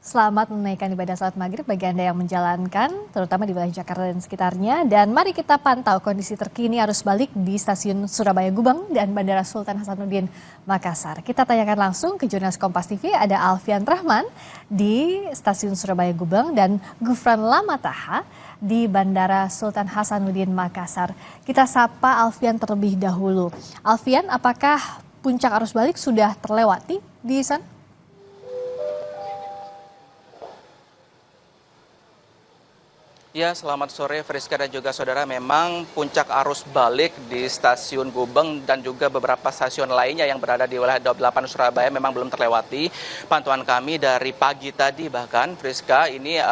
Selamat menunaikan ibadah salat maghrib bagi Anda yang menjalankan, terutama di wilayah Jakarta dan sekitarnya. Dan mari kita pantau kondisi terkini arus balik di stasiun Surabaya Gubeng dan Bandara Sultan Hasanuddin Makassar. Kita tanyakan langsung ke jurnalis Kompas TV, ada Alfian Rahman di stasiun Surabaya Gubeng dan Gufran Lamataha di Bandara Sultan Hasanuddin Makassar. Kita sapa Alfian terlebih dahulu. Alfian, apakah puncak arus balik sudah terlewati di sana? Ya, selamat sore Friska dan juga saudara. Memang puncak arus balik di stasiun Gubeng dan juga beberapa stasiun lainnya yang berada di wilayah 28 Surabaya memang belum terlewati. Pantauan kami dari pagi tadi bahkan Friska ini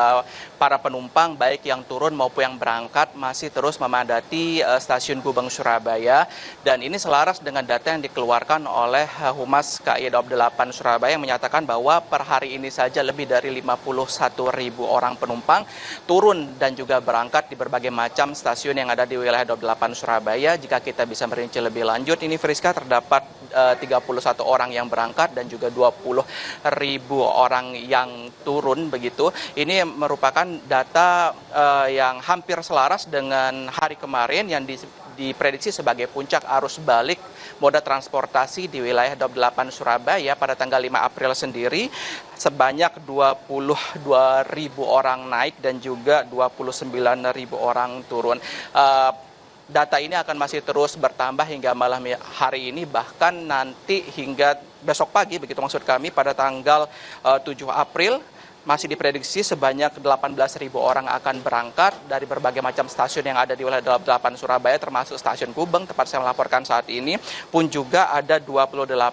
para penumpang baik yang turun maupun yang berangkat masih terus memadati stasiun Gubeng Surabaya. Dan ini selaras dengan data yang dikeluarkan oleh Humas KAI Daob 8 Surabaya yang menyatakan bahwa per hari ini saja lebih dari 51.000 orang penumpang turun dan juga berangkat di berbagai macam stasiun yang ada di wilayah 28 Surabaya. Jika kita bisa merinci lebih lanjut, ini Friska terdapat 31 orang yang berangkat dan juga 20.000 orang yang turun begitu. Ini merupakan data yang hampir selaras dengan hari kemarin yang diprediksi sebagai puncak arus balik moda transportasi di wilayah 28 Surabaya pada tanggal 5 April sendiri sebanyak 22.000 orang naik dan juga 29.000 orang turun. Data ini akan masih terus bertambah hingga malam hari ini, bahkan nanti hingga besok pagi, begitu maksud kami, pada tanggal 7 April masih diprediksi sebanyak 18.000 orang akan berangkat dari berbagai macam stasiun yang ada di wilayah 28 Surabaya, termasuk stasiun Gubeng, tempat saya melaporkan saat ini, pun juga ada 28.000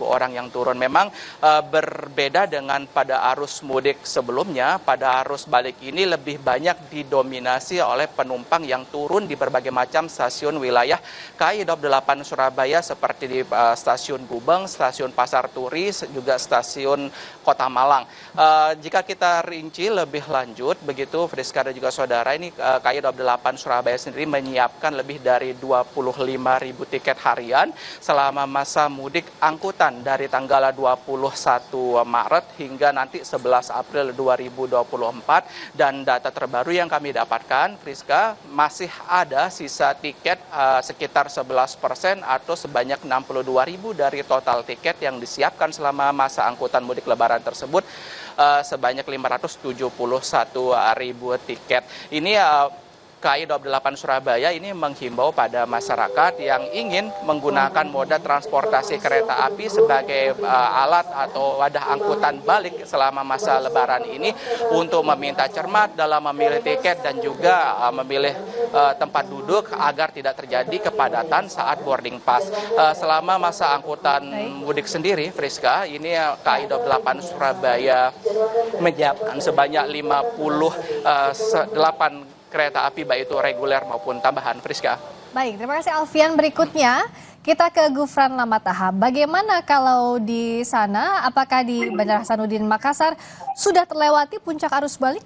orang yang turun. Memang berbeda dengan pada arus mudik sebelumnya, pada arus balik ini lebih banyak didominasi oleh penumpang yang turun di berbagai macam stasiun wilayah KAI Daob 8 Surabaya seperti di stasiun Gubeng, stasiun Pasar Turi, juga stasiun Kota Malang. Jika kita rinci lebih lanjut begitu Friska dan juga saudara, ini KAI Daob 8 Surabaya sendiri menyiapkan lebih dari 25.000 tiket harian selama masa mudik angkutan dari tanggal 21 Maret hingga nanti 11 April 2024. Dan data terbaru yang kami dapatkan Friska, masih ada sisa tiket sekitar 11% atau sebanyak 62.000 dari total tiket yang disiapkan selama masa angkutan mudik lebaran tersebut, sebanyak 571.000 tiket. Ini KAI Daob 8 Surabaya ini menghimbau pada masyarakat yang ingin menggunakan moda transportasi kereta api sebagai alat atau wadah angkutan balik selama masa lebaran ini untuk meminta cermat dalam memilih tiket dan juga memilih tempat duduk agar tidak terjadi kepadatan saat boarding pass. Selama masa angkutan mudik sendiri, Friska, ini KAI Daob 8 Surabaya menyiapkan sebanyak 58 kereta api baik itu reguler maupun tambahan, Friska. Baik, terima kasih Alfian. Berikutnya kita ke Gufran Lamataha. Bagaimana kalau di sana, apakah di Bandara Hasanuddin Makassar sudah terlewati puncak arus balik?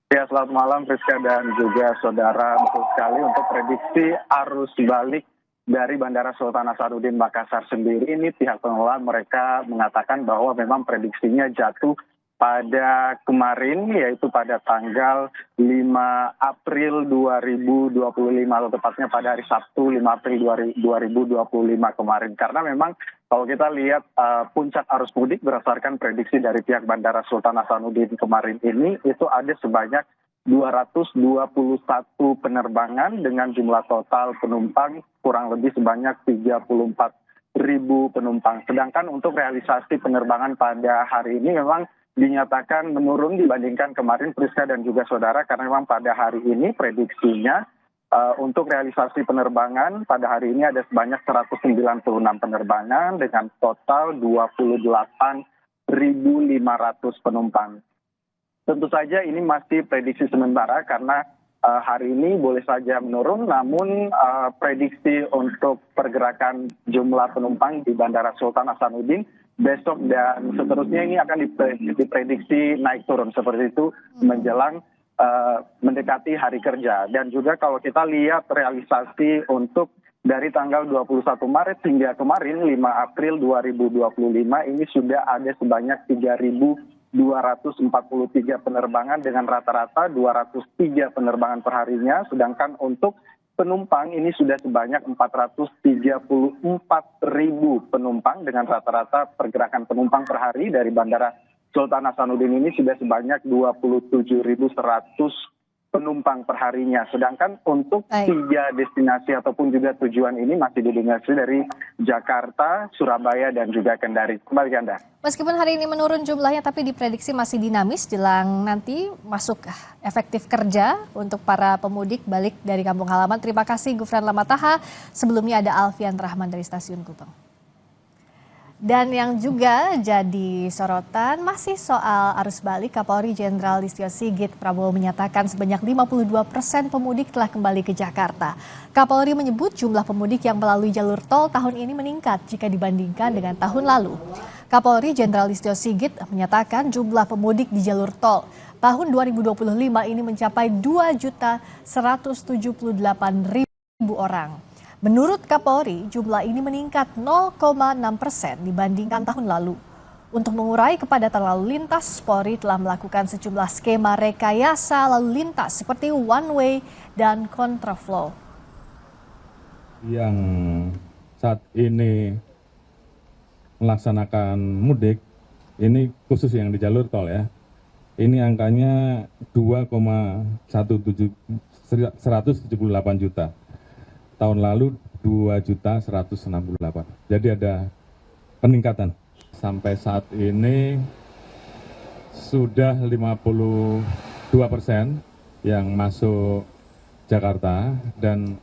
Ya, selamat malam Friska dan juga saudara. Betul sekali, untuk prediksi arus balik dari Bandara Sultan Hasanuddin Makassar sendiri, ini pihak pengelola mereka mengatakan bahwa memang prediksinya jatuh pada kemarin, yaitu pada tanggal 5 April 2025, atau tepatnya pada hari Sabtu 5 April 2025 kemarin. Karena memang kalau kita lihat puncak arus mudik berdasarkan prediksi dari pihak Bandara Sultan Hasanuddin kemarin ini, itu ada sebanyak 221 penerbangan dengan jumlah total penumpang kurang lebih sebanyak 34.000 penumpang. Sedangkan untuk realisasi penerbangan pada hari ini memang dinyatakan menurun dibandingkan kemarin, Friska dan juga saudara, karena memang pada hari ini prediksinya untuk realisasi penerbangan pada hari ini ada sebanyak 196 penerbangan dengan total 28.500 penumpang. Tentu saja ini masih prediksi sementara karena hari ini boleh saja menurun, namun prediksi untuk pergerakan jumlah penumpang di Bandara Sultan Hasanuddin besok dan seterusnya ini akan diprediksi naik turun seperti itu menjelang mendekati hari kerja. Dan juga kalau kita lihat realisasi untuk dari tanggal 21 Maret hingga kemarin 5 April 2025 ini sudah ada sebanyak 3.243 penerbangan dengan rata-rata 203 penerbangan perharinya, sedangkan untuk penumpang ini sudah sebanyak 434.000 penumpang dengan rata-rata pergerakan penumpang per hari dari Bandara Sultan Hasanuddin ini sudah sebanyak 27.100 penumpang perharinya. Sedangkan untuk 3 destinasi ataupun juga tujuan ini masih didominasi dari Jakarta, Surabaya, dan juga Kendari. Kembali ke Anda. Meskipun hari ini menurun jumlahnya, tapi diprediksi masih dinamis jelang nanti masuk efektif kerja untuk para pemudik balik dari kampung halaman. Terima kasih Gufran Lamataha. Sebelumnya ada Alfian Rahman dari Stasiun Gubeng. Dan yang juga jadi sorotan masih soal arus balik, Kapolri Jenderal Listio Sigit Prabowo menyatakan sebanyak 52% pemudik telah kembali ke Jakarta. Kapolri menyebut jumlah pemudik yang melalui jalur tol tahun ini meningkat jika dibandingkan dengan tahun lalu. Kapolri Jenderal Listio Sigit menyatakan jumlah pemudik di jalur tol tahun 2025 ini mencapai 2.178.000 orang. Menurut Kapolri, jumlah ini meningkat 0,6% dibandingkan tahun lalu. Untuk mengurai kepadatan lalu lintas, Polri telah melakukan sejumlah skema rekayasa lalu lintas seperti one way dan kontraflow. Yang saat ini melaksanakan mudik, ini khusus yang di jalur tol ya, ini angkanya 178 juta. Tahun lalu 2.168. Jadi ada peningkatan. Sampai saat ini sudah 52% yang masuk Jakarta dan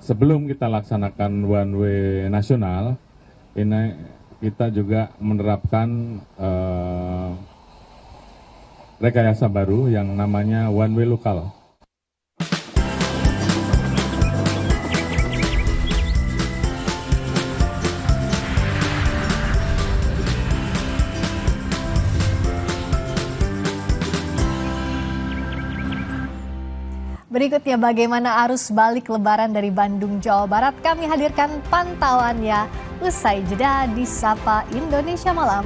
sebelum kita laksanakan one way nasional, ini kita juga menerapkan rekayasa baru yang namanya one way lokal. Berikutnya bagaimana arus balik lebaran dari Bandung, Jawa Barat. Kami hadirkan pantauannya usai jeda di Sapa Indonesia Malam.